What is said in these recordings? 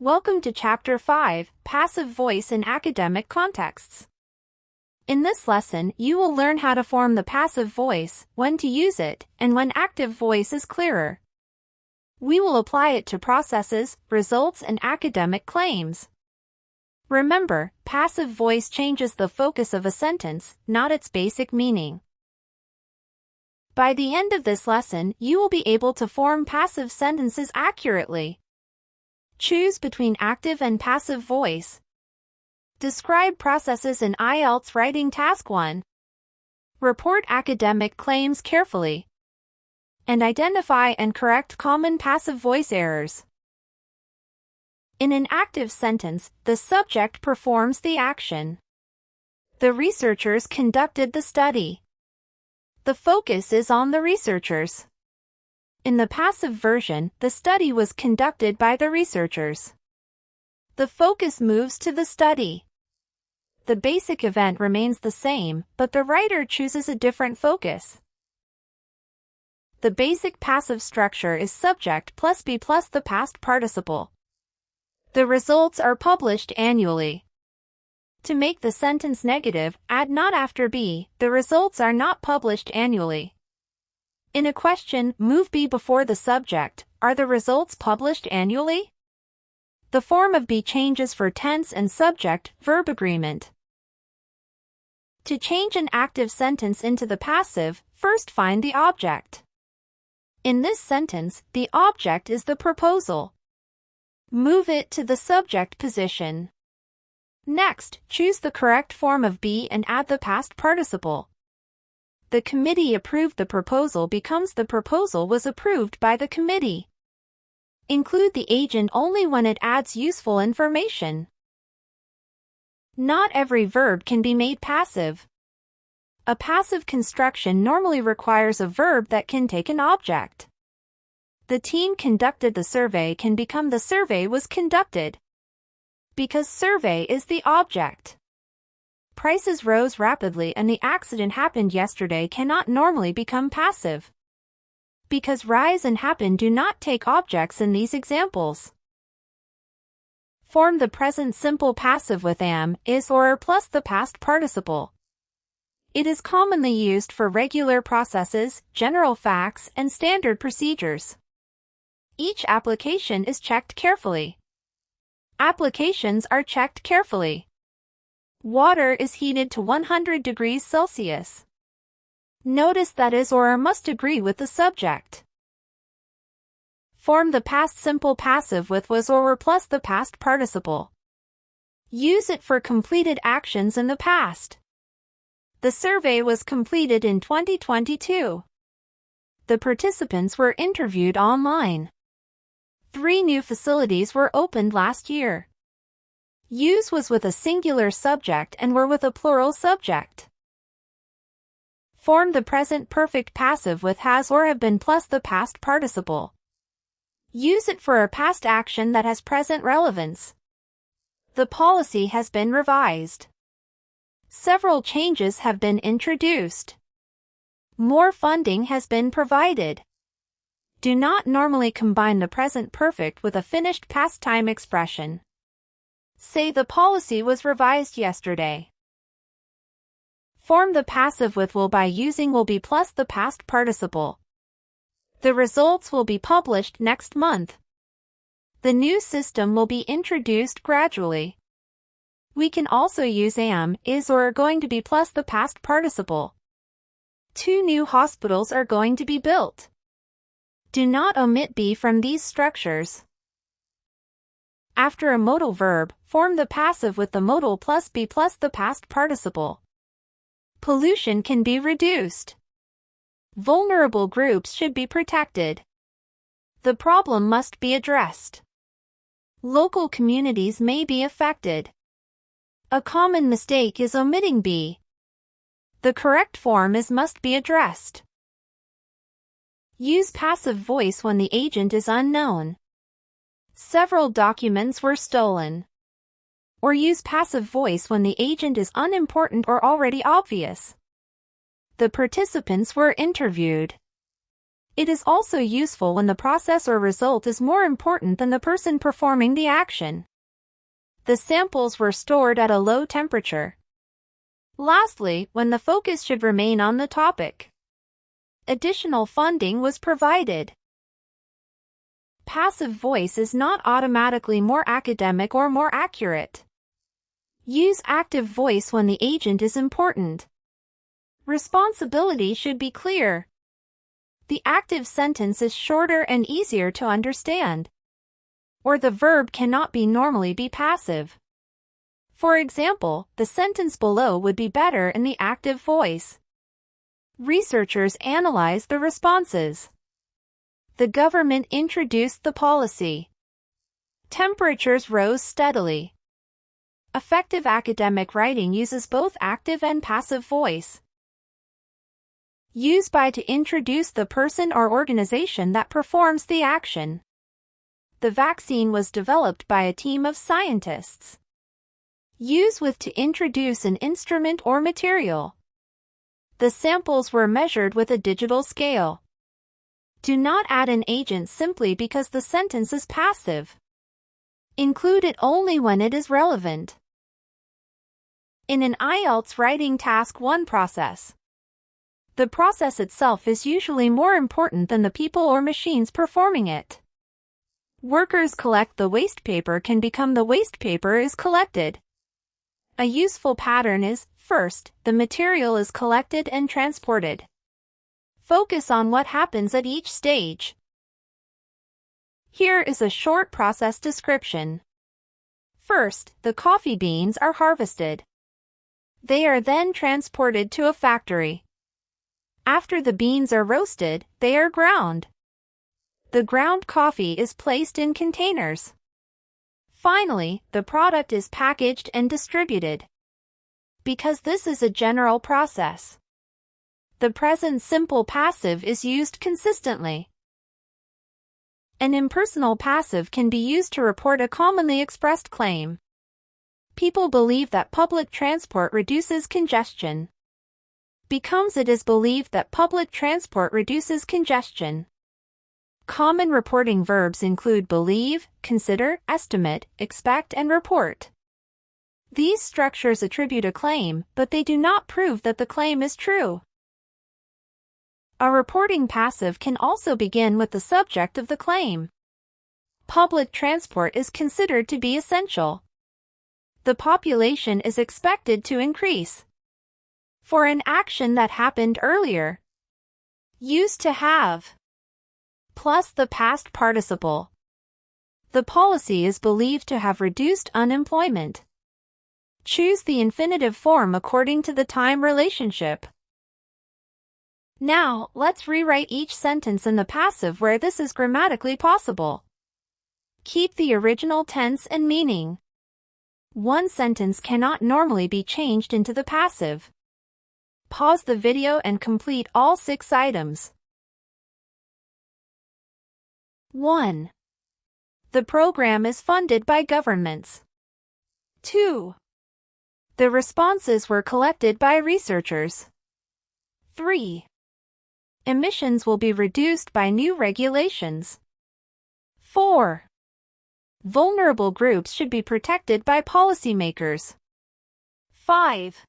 Welcome to Chapter 5, Passive Voice in Academic Contexts. In this lesson, you will learn how to form the passive voice, when to use it, and when active voice is clearer. We will apply it to processes, results, and academic claims. Remember, passive voice changes the focus of a sentence, not its basic meaning. By the end of this lesson, you will be able to form passive sentences accurately. Choose between active and passive voice. Describe processes in IELTS Writing Task 1. Report academic claims carefully. And identify and correct common passive voice errors. In an active sentence, the subject performs the action. The researchers conducted the study. The focus is on the researchers. In the passive version, the study was conducted by the researchers. The focus moves to the study. The basic event remains the same, but the writer chooses a different focus. The basic passive structure is subject plus be plus the past participle. The results are published annually. To make the sentence negative, add not after be, the results are not published annually. In a question, move be before the subject, are the results published annually? The form of be changes for tense and subject-verb agreement. To change an active sentence into the passive, first find the object. In this sentence, the object is the proposal. Move it to the subject position. Next, choose the correct form of be and add the past participle. The committee approved the proposal becomes the proposal was approved by the committee. Include the agent only when it adds useful information. Not every verb can be made passive. A passive construction normally requires a verb that can take an object. The team conducted the survey can become the survey was conducted. Because survey is the object. Prices rose rapidly and the accident happened yesterday cannot normally become passive. Because rise and happen do not take objects in these examples. Form the present simple passive with am, is or are plus the past participle. It is commonly used for regular processes, general facts, and standard procedures. Each application is checked carefully. Applications are checked carefully. Water is heated to 100 degrees Celsius. Notice that is or are must agree with the subject. Form the past simple passive with was or were plus the past participle. Use it for completed actions in the past. The survey was completed in 2022. The participants were interviewed online. 3 new facilities were opened last year. Use was with a singular subject and were with a plural subject. Form the present perfect passive with has or have been plus the past participle. Use it for a past action that has present relevance. The policy has been revised. Several changes have been introduced. More funding has been provided. Do not normally combine the present perfect with a finished past time expression. Say the policy was revised yesterday. Form the passive with will by using will be plus the past participle. The results will be published next month. The new system will be introduced gradually. We can also use am, is or are going to be plus the past participle. 2 new hospitals are going to be built. Do not omit be from these structures. After a modal verb, form the passive with the modal plus be plus the past participle. Pollution can be reduced. Vulnerable groups should be protected. The problem must be addressed. Local communities may be affected. A common mistake is omitting be. The correct form is must be addressed. Use passive voice when the agent is unknown. Several documents were stolen. Or use passive voice when the agent is unimportant or already obvious. The participants were interviewed. It is also useful when the process or result is more important than the person performing the action. The samples were stored at a low temperature. Lastly, when the focus should remain on the topic. Additional funding was provided. Passive voice is not automatically more academic or more accurate. Use active voice when the agent is important. Responsibility should be clear. The active sentence is shorter and easier to understand. Or the verb cannot normally be passive. For example, the sentence below would be better in the active voice. Researchers analyzed the responses. The government introduced the policy. Temperatures rose steadily. Effective academic writing uses both active and passive voice. Use by to introduce the person or organization that performs the action. The vaccine was developed by a team of scientists. Use with to introduce an instrument or material. The samples were measured with a digital scale. Do not add an agent simply because the sentence is passive. Include it only when it is relevant. In an IELTS Writing Task 1 process, the process itself is usually more important than the people or machines performing it. Workers collect the waste paper can become the waste paper is collected. A useful pattern is, first, the material is collected and transported. Focus on what happens at each stage. Here is a short process description. First, the coffee beans are harvested. They are then transported to a factory. After the beans are roasted, they are ground. The ground coffee is placed in containers. Finally, the product is packaged and distributed. Because this is a general process, the present simple passive is used consistently. An impersonal passive can be used to report a commonly expressed claim. People believe that public transport reduces congestion. Becomes it is believed that public transport reduces congestion. Common reporting verbs include believe, consider, estimate, expect, and report. These structures attribute a claim, but they do not prove that the claim is true. A reporting passive can also begin with the subject of the claim. Public transport is considered to be essential. The population is expected to increase. For an action that happened earlier. Used to have. Plus the past participle. The policy is believed to have reduced unemployment. Choose the infinitive form according to the time relationship. Now, let's rewrite each sentence in the passive where this is grammatically possible. Keep the original tense and meaning. One sentence cannot normally be changed into the passive. Pause the video and complete all 6 items. 1. The program is funded by governments. 2. The responses were collected by researchers. 3. Emissions will be reduced by new regulations. 4. Vulnerable groups should be protected by policymakers. 5.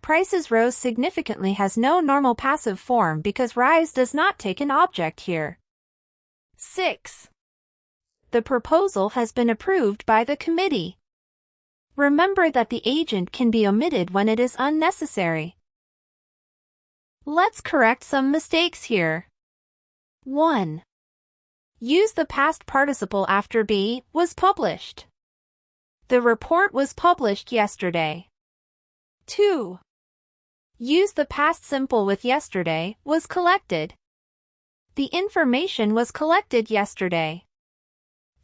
Prices rose significantly has no normal passive form because rise does not take an object here. 6. The proposal has been approved by the committee. Remember that the agent can be omitted when it is unnecessary. Let's correct some mistakes here. 1. Use the past participle after be was published. The report was published yesterday. 2. Use the past simple with yesterday was collected. The information was collected yesterday.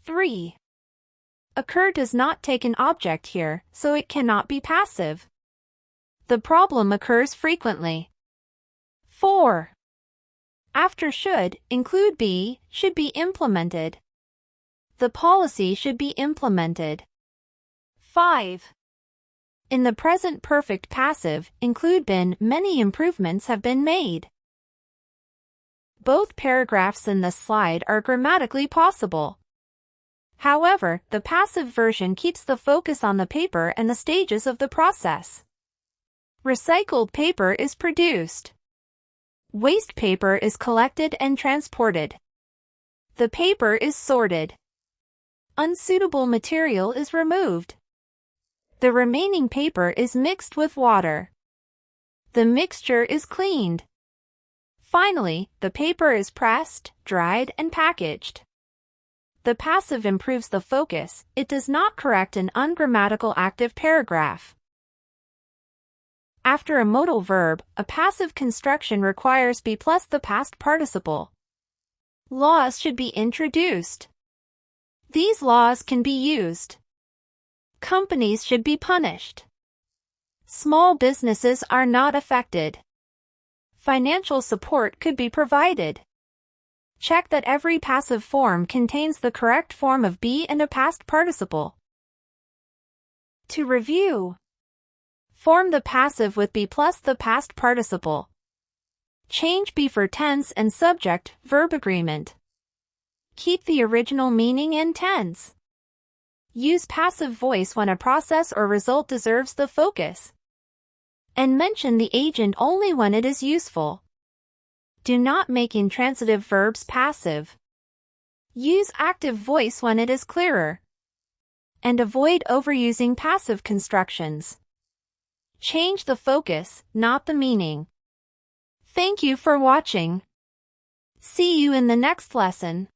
3. Occur does not take an object here, so it cannot be passive. The problem occurs frequently. 4. After should, include be, should be implemented. The policy should be implemented. 5. In the present perfect passive, include been, many improvements have been made. Both paragraphs in this slide are grammatically possible. However, the passive version keeps the focus on the paper and the stages of the process. Recycled paper is produced. Waste paper is collected and transported. The paper is sorted. Unsuitable material is removed. The remaining paper is mixed with water. The mixture is cleaned. Finally, the paper is pressed, dried, and packaged. The passive improves the focus, it does not correct an ungrammatical active paragraph. After a modal verb, a passive construction requires be plus the past participle. Laws should be introduced. These laws can be used. Companies should be punished. Small businesses are not affected. Financial support could be provided. Check that every passive form contains the correct form of be and a past participle. To review, form the passive with be plus the past participle. Change be for tense and subject, verb agreement. Keep the original meaning and tense. Use passive voice when a process or result deserves the focus. And mention the agent only when it is useful. Do not make intransitive verbs passive. Use active voice when it is clearer. And avoid overusing passive constructions. Change the focus, not the meaning. Thank you for watching. See you in the next lesson.